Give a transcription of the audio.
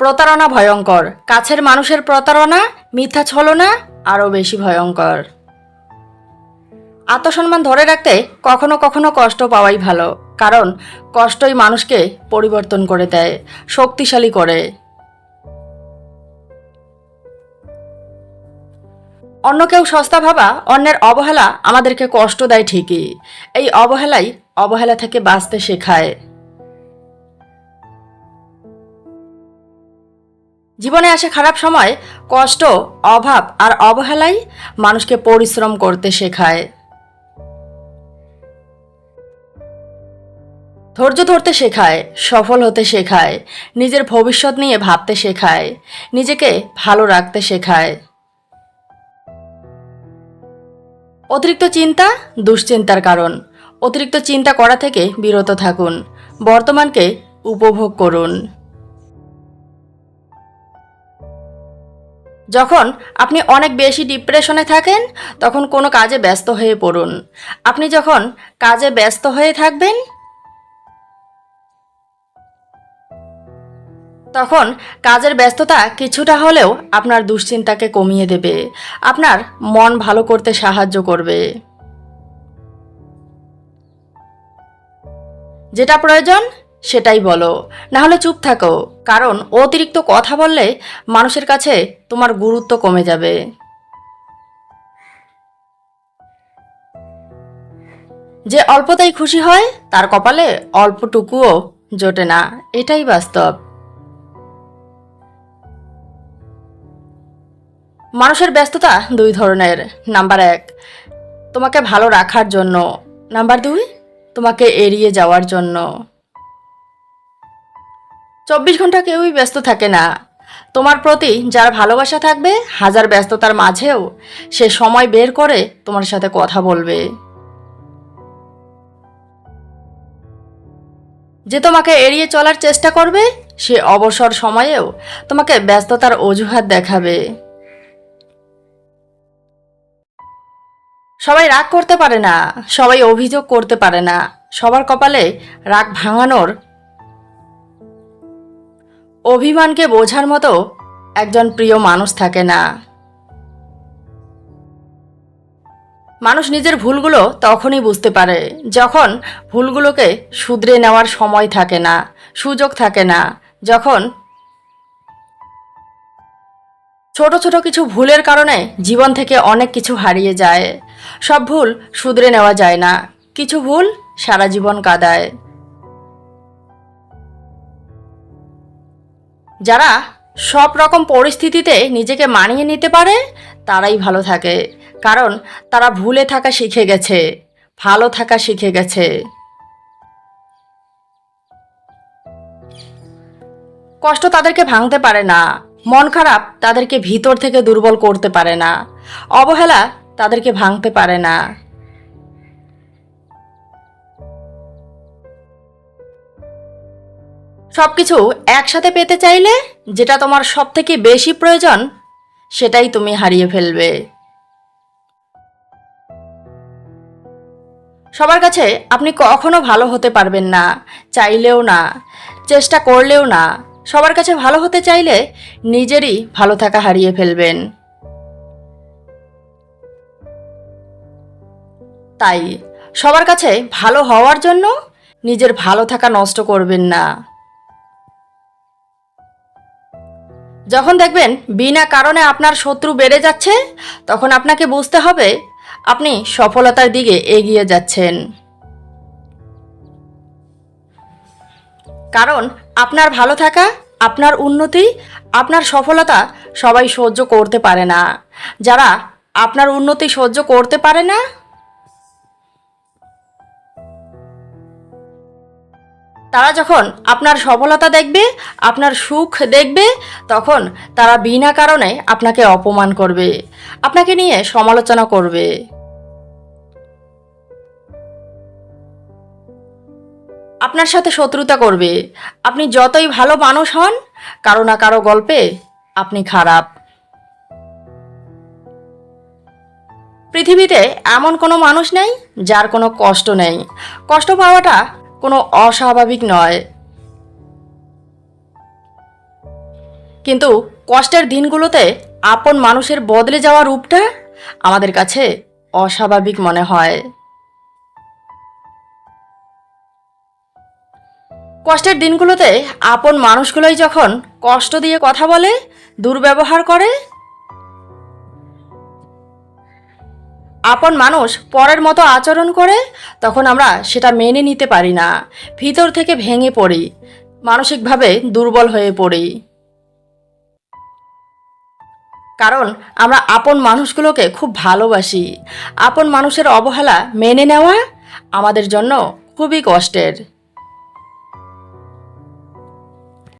প্রতারণা ভয়ঙ্কর, কাছের মানুষের প্রতারণা, মিথ্যা ছলনা আরও বেশি ভয়ঙ্কর। আত্মসম্মান ধরে রাখতে কখনো কখনো কষ্ট পাওয়াই ভালো, কারণ কষ্টই মানুষকে পরিবর্তন করে দেয়, শক্তিশালী করে। অন্য কেউ সস্তা ভাবা, অন্যের অবহেলা আমাদেরকে কষ্ট দেয় ঠিকই, এই অবহেলাই অবহেলা থেকে বাঁচতে শেখায়। জীবনে আসে খারাপ সময়, কষ্ট, অভাব আর অবহেলাই মানুষকে পরিশ্রম করতে শেখায়, ধৈর্য ধরতে শেখায়, সফল হতে শেখায়, নিজের ভবিষ্যৎ নিয়ে ভাবতে শেখায়, নিজেকে ভালো রাখতে শেখায়। অতিরিক্ত চিন্তা দুশ্চিন্তার কারণ। অতিরিক্ত চিন্তা করা থেকে বিরত থাকুন, বর্তমানকে উপভোগ করুন। যখন আপনি অনেক বেশি ডিপ্রেশনে থাকেন, তখন কোনো কাজে ব্যস্ত হয়ে পড়ুন। আপনি যখন কাজে ব্যস্ত হয়ে থাকবেন, তখন কাজের ব্যস্ততা কিছুটা হলেও আপনার দুশ্চিন্তাকে কমিয়ে দেবে, আপনার মন ভালো করতে সাহায্য করবে। যেটা প্রয়োজন সেটাই বলো, না হলে চুপ থাকো, কারণ অতিরিক্ত কথা বললে মানুষের কাছে তোমার গুরুত্ব কমে যাবে। যে অল্পতাই খুশি হয় তার কপালে অল্পটুকুও জোটে না, এটাই বাস্তব। মানুষের ব্যস্ততা দুই ধরনের। নাম্বার 1, তোমাকে ভালো রাখার জন্য। নাম্বার 2, তোমাকে এড়িয়ে যাওয়ার জন্য। 24 ঘন্টা কেউই ব্যস্ত থাকে না। তোমার প্রতি যার ভালোবাসা থাকবে, হাজার ব্যস্ততার মাঝেও সে সময় বের করে তোমার সাথে কথা বলবে। যে তোমাকে এড়িয়ে চলার চেষ্টা করবে, সে অবসর সময়েও তোমাকে ব্যস্ততার অজুহাত দেখাবে। সবাই রাগ করতে পারে না, সবাই অভিযোগ করতে পারে না, সবার কপালে রাগ ভাঙানোর, অভিমানকে বোঝার মতো একজন প্রিয় মানুষ থাকে না। মানুষ নিজের ভুলগুলো তখনই বুঝতে পারে যখন ভুলগুলোকে শুধরে নেওয়ার সময় থাকে না, সুযোগ থাকে না, যখন ছোট ছোট কিছু ভুলের কারণে জীবন থেকে অনেক কিছু হারিয়ে যায়। সব ভুল শুধরে নেওয়া যায় না, কিছু ভুল সারা জীবন কাঁদায়। যারা সব রকম পরিস্থিতিতে নিজেকে মানিয়ে নিতে পারে তারাই ভালো থাকে, কারণ তারা ভুলে থাকা শিখে গেছে, ভালো থাকা শিখে গেছে। কষ্ট তাদেরকে ভাঙতে পারে না, মন খারাপ তাদেরকে ভিতর থেকে দুর্বল করতে পারে না, অবহেলা তাদেরকে ভাঙতে পারে না। সবকিছু একসাথে পেতে চাইলে যেটা তোমার সব থেকে বেশি প্রয়োজন সেটাই তুমি হারিয়ে ফেলবে। সবার কাছে আপনি কখনো ভালো হতে পারবেন না, চাইলেও না, চেষ্টা করলেও না। সবার কাছে ভালো হতে চাইলে নিজেরই ভালো থাকা হারিয়ে ফেলবেন। তাই সবার কাছে ভালো হওয়ার জন্য নিজের ভালো থাকা নষ্ট করবেন না। যখন দেখবেন বিনা কারণে আপনার শত্রু বেড়ে যাচ্ছে, তখন আপনাকে বুঝতে হবে আপনি সফলতার দিকে এগিয়ে যাচ্ছেন। কারণ আপনার ভালো থাকা, আপনার উন্নতি, আপনার সফলতা সবাই সহ্য করতে পারে না। যারা আপনার উন্নতি সহ্য করতে পারে না, তারা যখন আপনার সফলতা দেখবে, আপনার সুখ দেখবে, তখন তারা বিনা কারণে আপনাকে অপমান করবে, আপনাকে নিয়ে সমালোচনা করবে। আপনার সাথে শত্রুতা করবে। আপনি যতই ভালো মানুষ হন, কারো না কারো গল্পে আপনি খারাপ। পৃথিবীতে এমন কোনো মানুষ নেই যার কোনো কষ্ট নেই। কষ্ট পাওয়াটা কোনো অস্বাভাবিক নয়। কিন্তু কষ্টের দিনগুলোতে আপন মানুষের বদলে যাওয়া রূপটা আমাদের কাছে অস্বাভাবিক মনে হয়। কষ্টের দিনগুলোতে আপন মানুষগুলোই যখন কষ্ট দিয়ে কথা বলে, দুর্ব্যবহার করে, আপন মানুষ পরের মতো আচরণ করে, তখন আমরা সেটা মেনে নিতে পারি না। ভিতর থেকে ভেঙে পড়ি, মানসিকভাবে দুর্বল হয়ে পড়ি। কারণ আমরা আপন মানুষগুলোকে খুব ভালোবাসি। আপন মানুষের অবহেলা মেনে নেওয়া আমাদের জন্য খুবই কষ্টের।